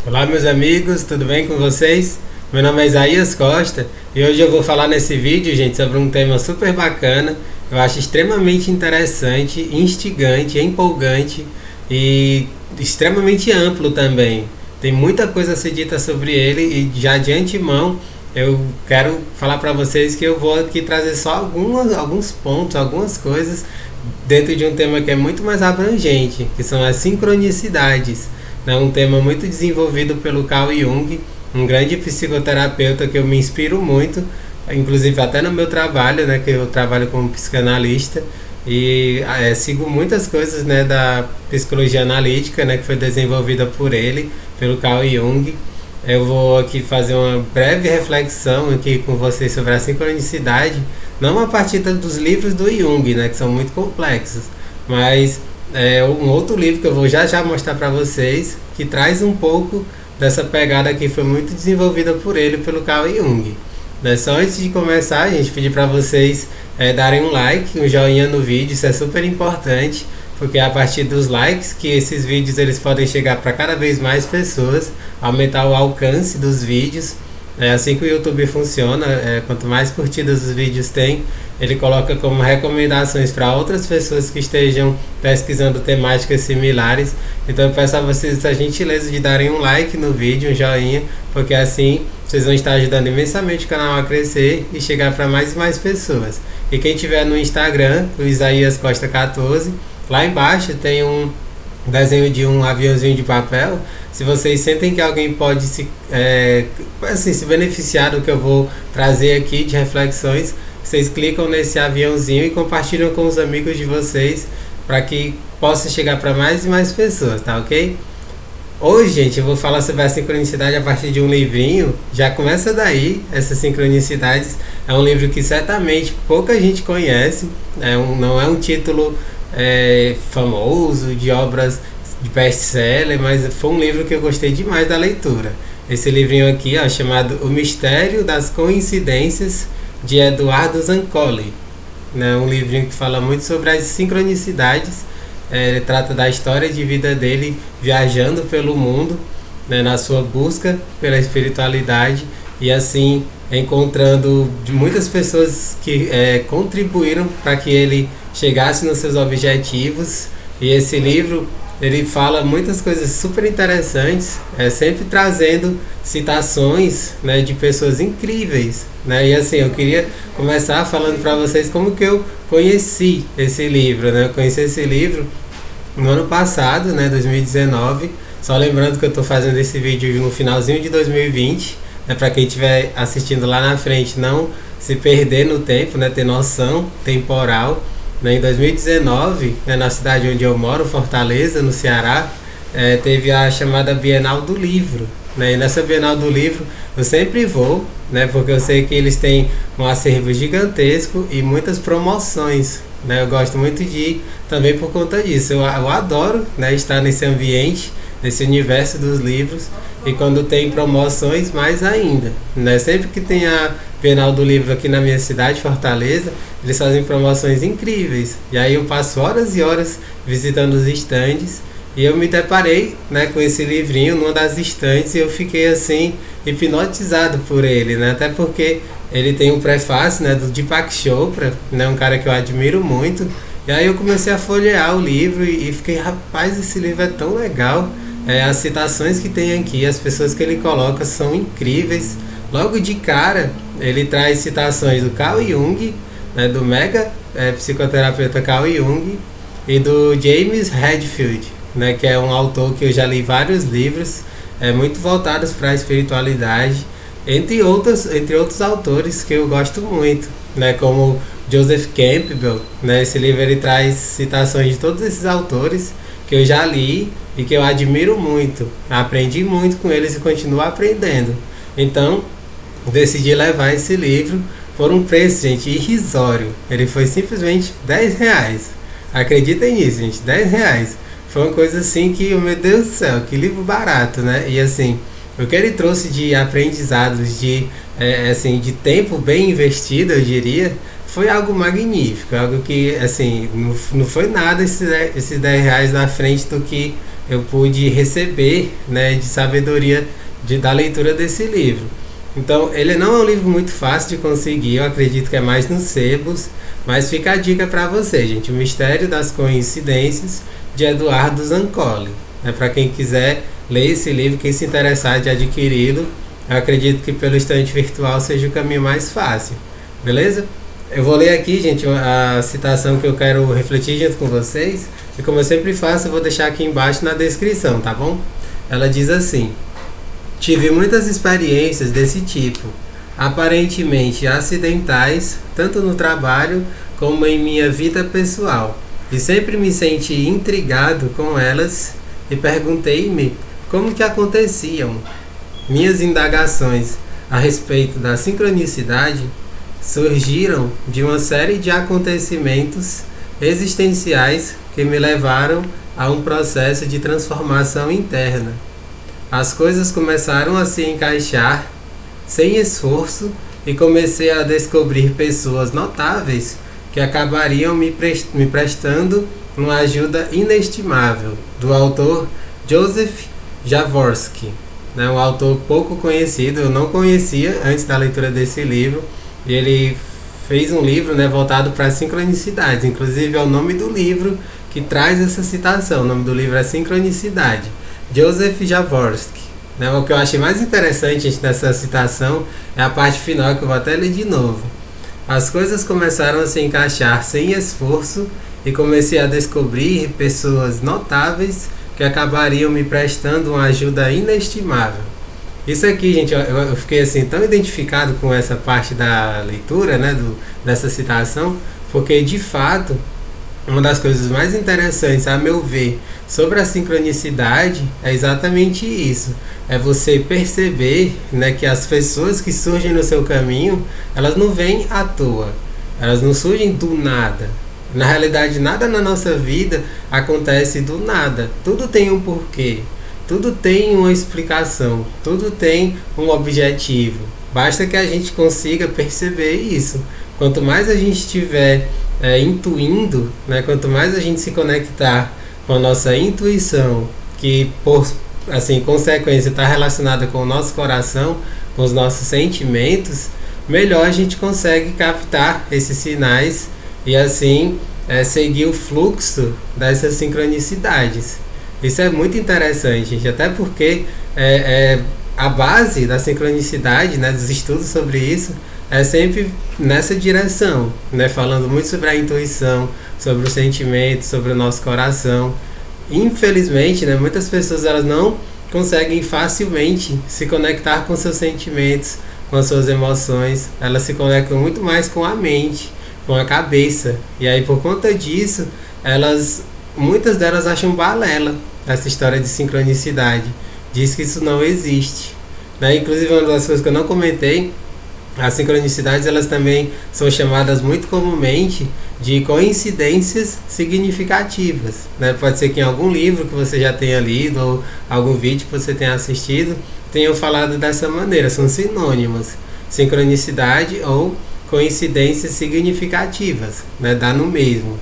Olá, meus amigos, tudo bem com vocês? Meu nome é Isaías Costa e hoje eu vou falar nesse vídeo, gente, sobre um tema super bacana. Eu acho extremamente interessante, instigante, empolgante e extremamente amplo também. Tem muita coisa a ser dita sobre ele e já de antemão eu quero falar para vocês que eu vou aqui trazer só alguns pontos, algumas coisas dentro de um tema que é muito mais abrangente, que são as sincronicidades, né? Um tema muito desenvolvido pelo Carl Jung, um grande psicoterapeuta que eu me inspiro muito, inclusive até no meu trabalho, né, que eu trabalho como psicanalista e sigo muitas coisas, né, da psicologia analítica, né, que foi desenvolvida por ele, pelo Carl Jung. Eu vou aqui fazer uma breve reflexão aqui com vocês sobre a sincronicidade, não a partir dos livros do Jung, né, que são muito complexos, mas um outro livro que eu vou já mostrar para vocês, que traz um pouco dessa pegada que foi muito desenvolvida por ele, pelo Carl Jung. Né? Só antes de começar, a gente pedir para vocês darem um like, um joinha no vídeo, isso é super importante, porque é a partir dos likes que esses vídeos eles podem chegar para cada vez mais pessoas, aumentar o alcance dos vídeos. É assim que o YouTube funciona, quanto mais curtidas os vídeos têm, ele coloca como recomendações para outras pessoas que estejam pesquisando temáticas similares. Então eu peço a vocês a gentileza de darem um like no vídeo, um joinha, porque assim vocês vão estar ajudando imensamente o canal a crescer e chegar para mais e mais pessoas. E quem tiver no Instagram, o Isaías Costa 14, lá embaixo tem um desenho de um aviãozinho de papel. Se vocês sentem que alguém pode se beneficiar do que eu vou trazer aqui de reflexões, vocês clicam nesse aviãozinho e compartilham com os amigos de vocês para que possa chegar para mais e mais pessoas, tá ok? Hoje, gente, eu vou falar sobre a sincronicidade a partir de um livrinho. Já começa daí, essas sincronicidades. É um livro que certamente pouca gente conhece, não é um título famoso, de obras de best-seller, mas foi um livro que eu gostei demais da leitura. Esse livrinho aqui, ó, chamado O Mistério das Coincidências, de Eduardo Zancoli, né? Um livrinho que fala muito sobre as sincronicidades. Ele trata da história de vida dele viajando pelo mundo, né, na sua busca pela espiritualidade e assim encontrando muitas pessoas que contribuíram para que ele chegasse nos seus objetivos. E esse livro ele fala muitas coisas super interessantes, sempre trazendo citações, né, de pessoas incríveis, né? E assim, eu queria começar falando para vocês como que eu conheci esse livro, né? Eu conheci esse livro no ano passado, né, 2019. Só lembrando que eu estou fazendo esse vídeo no finalzinho de 2020, né, para quem estiver assistindo lá na frente não se perder no tempo, né, ter noção temporal. Em 2019, né, na cidade onde eu moro, Fortaleza, no Ceará, teve a chamada Bienal do Livro. Né, e nessa Bienal do Livro eu sempre vou, né, porque eu sei que eles têm um acervo gigantesco e muitas promoções. Né, eu gosto muito de ir também por conta disso. Eu adoro, né, estar nesse ambiente, nesse universo dos livros, e quando tem promoções, mais ainda. Né, sempre que tem a Bienal do Livro aqui na minha cidade, Fortaleza, eles fazem promoções incríveis. E aí eu passo horas e horas visitando os estandes e eu me deparei, né, com esse livrinho numa das estandes e eu fiquei assim hipnotizado por ele, né, até porque ele tem um prefácio, né, do Deepak Chopra, né, um cara que eu admiro muito. E aí eu comecei a folhear o livro e fiquei, rapaz, esse livro é tão legal. As citações que tem aqui, as pessoas que ele coloca são incríveis. Logo de cara, ele traz citações do Carl Jung, né, do mega psicoterapeuta Carl Jung, e do James Redfield, né, que é um autor que eu já li vários livros, muito voltados para a espiritualidade, entre outros autores que eu gosto muito, né, como Joseph Campbell. Né, esse livro ele traz citações de todos esses autores que eu já li e que eu admiro muito, aprendi muito com eles e continuo aprendendo. Então decidi levar esse livro por um preço, gente, irrisório. Ele foi simplesmente R$ 10. Acreditem nisso, gente, R$ 10. Foi uma coisa assim que, meu Deus do céu, que livro barato, né? E assim, o que ele trouxe de aprendizados, de tempo bem investido, eu diria, foi algo magnífico, algo que, assim, não foi nada esses R$ 10 na frente do que eu pude receber, né, de sabedoria da leitura desse livro. Então, ele não é um livro muito fácil de conseguir, eu acredito que é mais nos sebos, mas fica a dica para você, gente, O Mistério das Coincidências, de Eduardo Zancoli. Para quem quiser ler esse livro, quem se interessar de adquiri-lo, eu acredito que pelo estante virtual seja o caminho mais fácil, beleza? Eu vou ler aqui, gente, a citação que eu quero refletir junto com vocês, e como eu sempre faço, eu vou deixar aqui embaixo na descrição, tá bom? Ela diz assim: tive muitas experiências desse tipo, aparentemente acidentais, tanto no trabalho como em minha vida pessoal, e sempre me senti intrigado com elas e perguntei-me como que aconteciam. Minhas indagações a respeito da sincronicidade surgiram de uma série de acontecimentos existenciais que me levaram a um processo de transformação interna. As coisas começaram a se encaixar sem esforço e comecei a descobrir pessoas notáveis que acabariam me prestando uma ajuda inestimável. Do autor Joseph Jaworski, um autor pouco conhecido, eu não conhecia antes da leitura desse livro, e ele fez um livro, voltado para sincronicidades, inclusive é o nome do livro que traz essa citação, o nome do livro é Sincronicidade, Joseph Jaworski. O que eu achei mais interessante nessa citação é a parte final, que eu vou até ler de novo. As coisas começaram a se encaixar sem esforço e comecei a descobrir pessoas notáveis que acabariam me prestando uma ajuda inestimável. Isso aqui, gente, eu fiquei assim tão identificado com essa parte da leitura, dessa citação, porque de fato uma das coisas mais interessantes, a meu ver, sobre a sincronicidade é exatamente isso. É você perceber, que as pessoas que surgem no seu caminho, elas não vêm à toa. Elas não surgem do nada. Na realidade, nada na nossa vida acontece do nada. Tudo tem um porquê. Tudo tem uma explicação. Tudo tem um objetivo. Basta que a gente consiga perceber isso. Quanto mais a gente estiver intuindo, quanto mais a gente se conectar com a nossa intuição, que por consequência está relacionada com o nosso coração, com os nossos sentimentos, melhor a gente consegue captar esses sinais e assim seguir o fluxo dessas sincronicidades. Isso é muito interessante, gente, até porque a base da sincronicidade, dos estudos sobre isso, é sempre nessa direção, falando muito sobre a intuição, sobre os sentimentos, sobre o nosso coração. Infelizmente, muitas pessoas elas não conseguem facilmente se conectar com seus sentimentos, com as suas emoções. Elas se conectam muito mais com a mente, com a cabeça. E aí, por conta disso, muitas delas acham balela essa história de sincronicidade. Diz que isso não existe. Inclusive, uma das coisas que eu não comentei, as sincronicidades elas também são chamadas muito comumente de coincidências significativas. Pode ser que em algum livro que você já tenha lido ou algum vídeo que você tenha assistido tenham falado dessa maneira, são sinônimos. Sincronicidade ou coincidências significativas, dá no mesmo.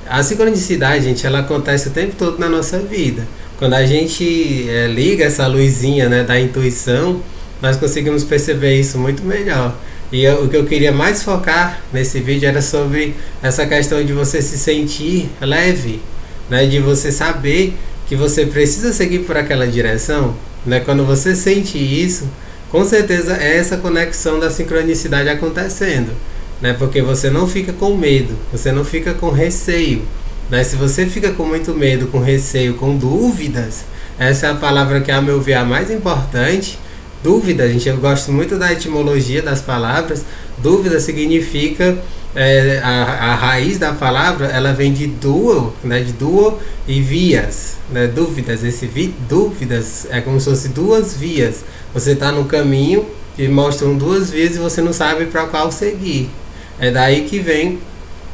A sincronicidade, gente, ela acontece o tempo todo na nossa vida. Quando a gente liga essa luzinha da intuição, nós conseguimos perceber isso muito melhor. E o que eu queria mais focar nesse vídeo era sobre essa questão de você se sentir leve, de você saber que você precisa seguir por aquela direção. Quando você sente isso, com certeza é essa conexão da sincronicidade acontecendo, porque você não fica com medo, você não fica com receio. Se você fica com muito medo, com receio, com dúvidas, essa é a palavra que, a meu ver, é a mais importante. Dúvida, gente, eu gosto muito da etimologia das palavras. Dúvida significa, a raiz da palavra, ela vem de duo, de duo e vias, dúvidas. Dúvidas é como se fosse duas vias. Você está no caminho e mostram duas vias e você não sabe para qual seguir. É daí que vem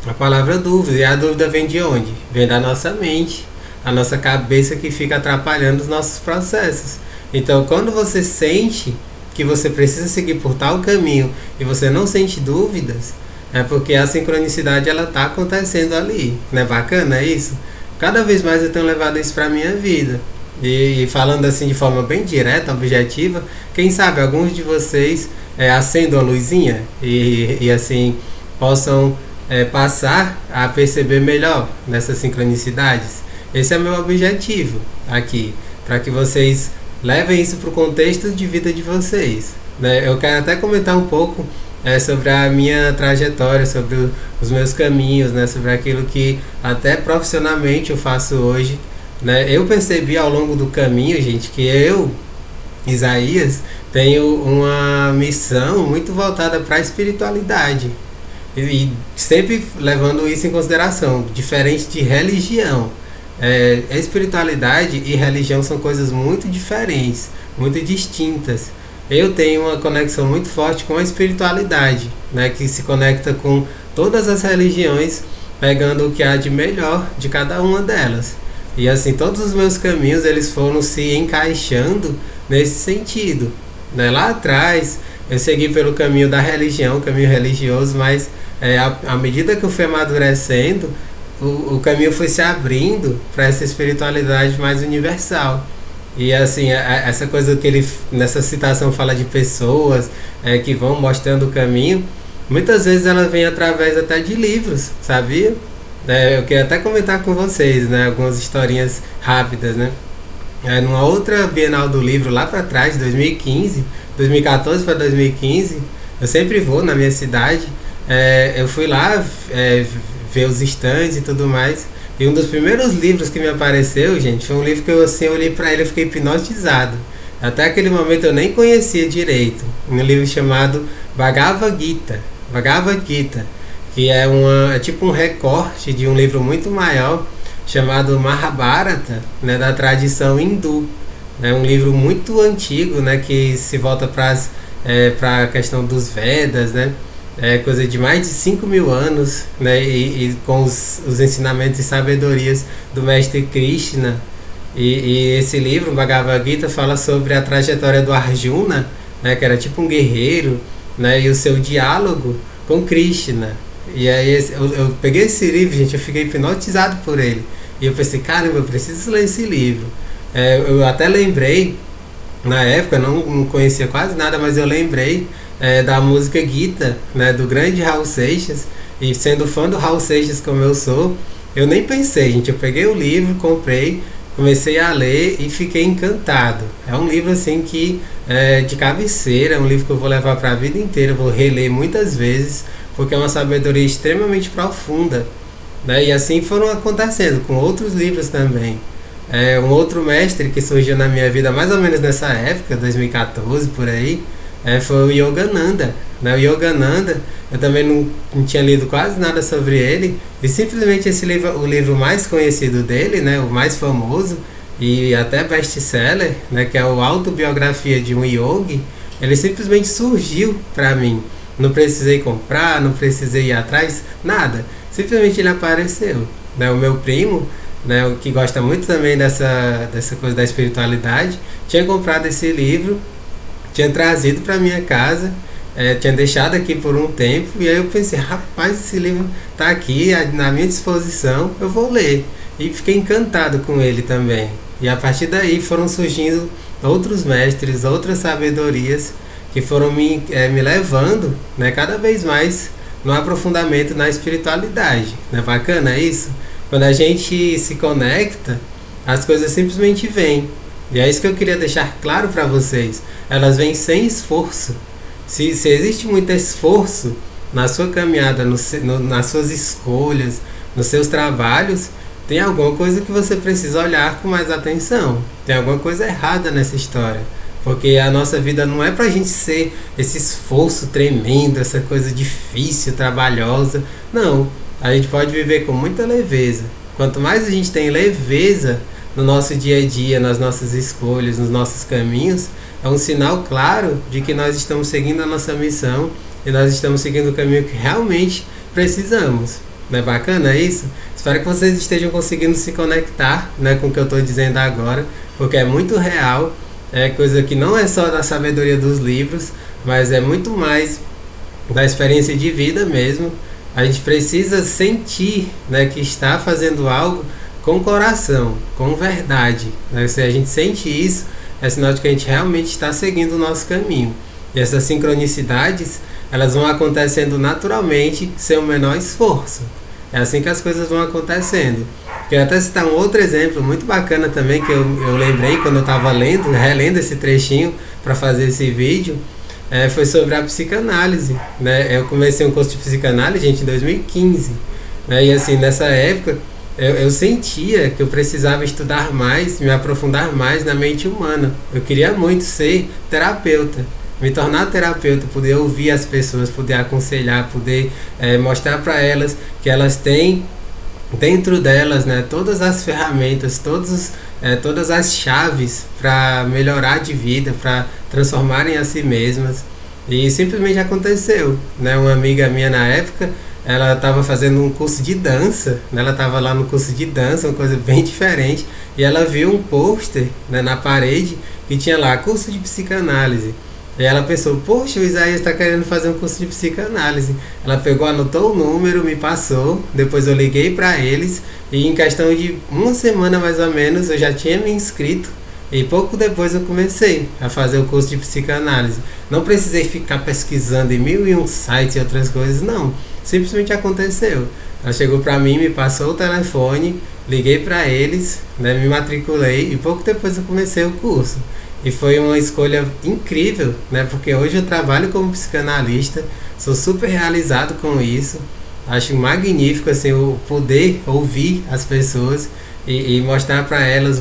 a palavra dúvida. E a dúvida vem de onde? Vem da nossa mente, a nossa cabeça que fica atrapalhando os nossos processos. Então, quando você sente que você precisa seguir por tal caminho e você não sente dúvidas, é porque a sincronicidade ela está acontecendo ali. Não é bacana isso? Cada vez mais eu tenho levado isso para a minha vida. E falando assim de forma bem direta, objetiva, quem sabe alguns de vocês acendam a luzinha e assim possam passar a perceber melhor nessas sincronicidades. Esse é o meu objetivo aqui, para que vocês levem isso para o contexto de vida de vocês. Né? Eu quero até comentar um pouco sobre a minha trajetória, sobre os meus caminhos, né? Sobre aquilo que até profissionalmente eu faço hoje. Né? Eu percebi ao longo do caminho, gente, que eu, Isaías, tenho uma missão muito voltada para a espiritualidade. E sempre levando isso em consideração, diferente de religião. Espiritualidade e religião são coisas muito diferentes, muito distintas. Eu tenho uma conexão muito forte com a espiritualidade, né, que se conecta com todas as religiões, pegando o que há de melhor de cada uma delas. E assim, todos os meus caminhos eles foram se encaixando nesse sentido. Né? Lá atrás, eu segui pelo caminho da religião, caminho religioso, mas à medida que eu fui amadurecendo, o caminho foi se abrindo para essa espiritualidade mais universal. E assim, essa coisa que ele nessa citação fala de pessoas que vão mostrando o caminho, muitas vezes ela vem através até de livros, sabia? Eu queria até comentar com vocês, né, algumas historinhas rápidas, né? Numa outra Bienal do Livro lá para trás, 2014 para 2015, eu sempre vou na minha cidade, eu fui lá ver os estandes e tudo mais. E um dos primeiros livros que me apareceu, gente, foi um livro que eu assim, olhei pra ele e fiquei hipnotizado. Até aquele momento eu nem conhecia direito. Um livro chamado Bhagavad Gita. Bhagavad Gita, que é tipo um recorte de um livro muito maior chamado Mahabharata, né, da tradição hindu. É um livro muito antigo, né, que se volta para a questão dos Vedas, né? Coisa de mais de 5.000 anos, né? E com os ensinamentos e sabedorias do mestre Krishna. E esse livro, Bhagavad Gita, fala sobre a trajetória do Arjuna, né? Que era tipo um guerreiro, né? E o seu diálogo com Krishna. E aí eu peguei esse livro, gente, eu fiquei hipnotizado por ele. E eu pensei, caramba, eu preciso ler esse livro. Eu até lembrei, na época, não conhecia quase nada, mas eu lembrei da música Gita, né, do grande Raul Seixas. E sendo fã do Raul Seixas como eu sou, eu nem pensei, gente, eu peguei o livro, comprei, comecei a ler e fiquei encantado. É um livro assim que de cabeceira, é um livro que eu vou levar para a vida inteira, vou reler muitas vezes, porque é uma sabedoria extremamente profunda, né? E assim foram acontecendo com outros livros também. Um outro mestre que surgiu na minha vida mais ou menos nessa época, 2014 por aí, foi o Yogananda, né? O Yogananda, eu também não tinha lido quase nada sobre ele, e simplesmente esse livro, o livro mais conhecido dele, né, o mais famoso e até best-seller, né, que é o Autobiografia de um Yogi, ele simplesmente surgiu para mim. Não precisei comprar, não precisei ir atrás, nada. Simplesmente ele apareceu. Né? O meu primo, né, o que gosta muito também dessa coisa da espiritualidade, tinha comprado esse livro, tinha trazido para minha casa, tinha deixado aqui por um tempo, e aí eu pensei, rapaz, esse livro está aqui na minha disposição, eu vou ler. E fiquei encantado com ele também. E a partir daí foram surgindo outros mestres, outras sabedorias, que foram me levando, né, cada vez mais no aprofundamento na espiritualidade. Não é bacana isso? Quando a gente se conecta, as coisas simplesmente vêm. E é isso que eu queria deixar claro para vocês. Elas vêm sem esforço. Se existe muito esforço na sua caminhada, nas suas escolhas, nos seus trabalhos, tem alguma coisa que você precisa olhar com mais atenção. Tem alguma coisa errada nessa história. Porque a nossa vida não é pra gente ser esse esforço tremendo, essa coisa difícil, trabalhosa. Não, a gente pode viver com muita leveza. Quanto mais a gente tem leveza no nosso dia a dia, nas nossas escolhas, nos nossos caminhos, é um sinal claro de que nós estamos seguindo a nossa missão e nós estamos seguindo o caminho que realmente precisamos. Não é bacana isso? Espero que vocês estejam conseguindo se conectar, né, com o que eu estou dizendo agora, porque é muito real. É coisa que não é só da sabedoria dos livros, mas é muito mais da experiência de vida mesmo. A gente precisa sentir, né, que está fazendo algo com coração, com verdade, né? Se a gente sente isso, é sinal de que a gente realmente está seguindo o nosso caminho. E essas sincronicidades, elas vão acontecendo naturalmente, sem o menor esforço. É assim que as coisas vão acontecendo. Quero até citar um outro exemplo muito bacana também, que eu lembrei quando eu estava relendo esse trechinho para fazer esse vídeo. Foi sobre a psicanálise, né? Eu comecei um curso de psicanálise, gente, em 2015, né? E assim, nessa época eu sentia que eu precisava estudar mais, me aprofundar mais na mente humana. Eu queria muito ser terapeuta, me tornar terapeuta, poder ouvir as pessoas, poder aconselhar, poder mostrar para elas que elas têm dentro delas, né, todas as ferramentas, todas as chaves para melhorar de vida, para transformarem a si mesmas. E simplesmente aconteceu, né? Uma amiga minha na época, ela estava fazendo um curso de dança, né? Ela estava lá no curso de dança, uma coisa bem diferente, e ela viu um pôster, né, na parede que tinha lá curso de psicanálise. E ela pensou, poxa, o Isaías está querendo fazer um curso de psicanálise. Ela pegou, anotou o número, me passou, depois eu liguei para eles e em questão de uma semana mais ou menos eu já tinha me inscrito e pouco depois eu comecei a fazer o curso de psicanálise. Não precisei ficar pesquisando em 1001 sites e outras coisas, não. Simplesmente aconteceu. Ela chegou para mim, me passou o telefone, liguei para eles, né, me matriculei e pouco depois eu comecei o curso. E foi uma escolha incrível, né? Porque hoje eu trabalho como psicanalista, sou super realizado com isso. Acho magnífico assim, o poder ouvir as pessoas e mostrar para elas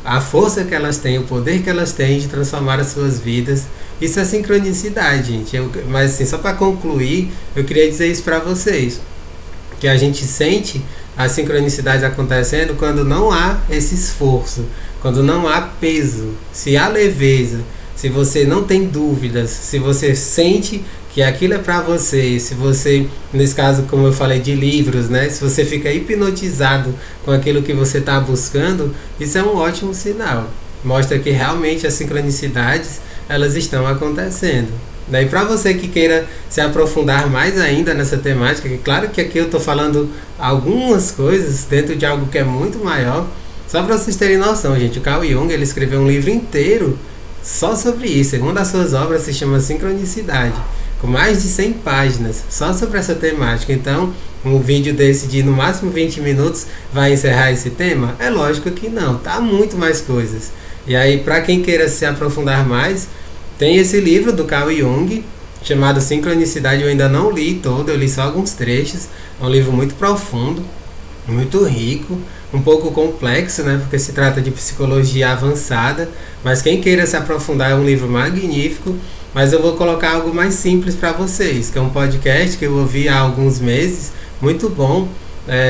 a força que elas têm, o poder que elas têm de transformar as suas vidas. Isso é sincronicidade, gente. Mas assim, só para concluir, eu queria dizer isso para vocês. Que a gente sente as sincronicidades acontecendo quando não há esse esforço, quando não há peso, se há leveza, se você não tem dúvidas, se você sente que aquilo é para você, se você, nesse caso como eu falei de livros, né, se você fica hipnotizado com aquilo que você está buscando, isso é um ótimo sinal, mostra que realmente as sincronicidades elas estão acontecendo. Daí para você que queira se aprofundar mais ainda nessa temática, que claro que aqui eu estou falando algumas coisas dentro de algo que é muito maior, só para vocês terem noção, gente, o Carl Jung ele escreveu um livro inteiro só sobre isso. Uma das suas obras se chama Sincronicidade, com mais de 100 páginas só sobre essa temática. Então, um vídeo desse de no máximo 20 minutos vai encerrar esse tema? É lógico que não, tá muito mais coisas. E aí, para quem queira se aprofundar mais, tem esse livro do Carl Jung, chamado Sincronicidade. Eu ainda não li todo, eu li só alguns trechos. É um livro muito profundo, muito rico, um pouco complexo, né? Porque se trata de psicologia avançada. Mas quem queira se aprofundar é um livro magnífico. Mas eu vou colocar algo mais simples para vocês, que é um podcast que eu ouvi há alguns meses, muito bom,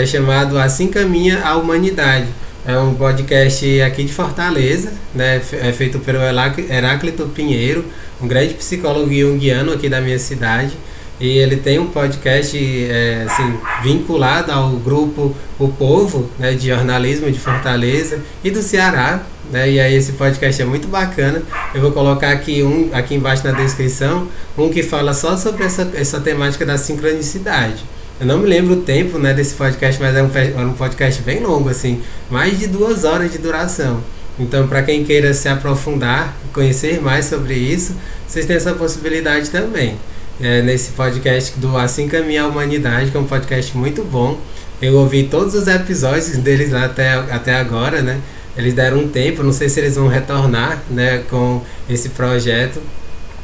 chamado Assim Caminha a Humanidade. É um podcast aqui de Fortaleza, né? É feito pelo Heráclito Pinheiro, um grande psicólogo junguiano aqui da minha cidade. E ele tem um podcast assim, vinculado ao grupo O Povo, né, de jornalismo de Fortaleza e do Ceará, né? E aí esse podcast é muito bacana. Eu vou colocar aqui embaixo na descrição, um que fala só sobre essa temática da sincronicidade. Eu não me lembro o tempo, né, desse podcast, mas é um podcast bem longo, assim, mais de 2 horas de duração. Então, para quem queira se aprofundar, conhecer mais sobre isso, vocês têm essa possibilidade também. Nesse podcast do Assim Caminha a Humanidade, que é um podcast muito bom. Eu ouvi todos os episódios deles lá até agora, né? Eles deram um tempo, não sei se eles vão retornar, né, com esse projeto.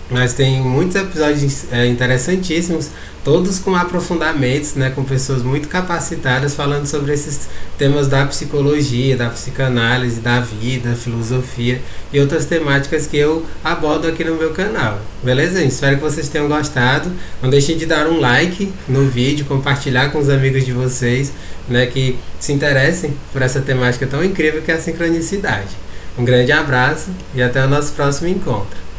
Mas tem muitos episódios interessantíssimos, todos com aprofundamentos, né, com pessoas muito capacitadas falando sobre esses temas da psicologia, da psicanálise, da vida, filosofia e outras temáticas que eu abordo aqui no meu canal. Beleza, gente? Espero que vocês tenham gostado. Não deixem de dar um like no vídeo, compartilhar com os amigos de vocês, né, que se interessem por essa temática tão incrível que é a sincronicidade. Um grande abraço e até o nosso próximo encontro.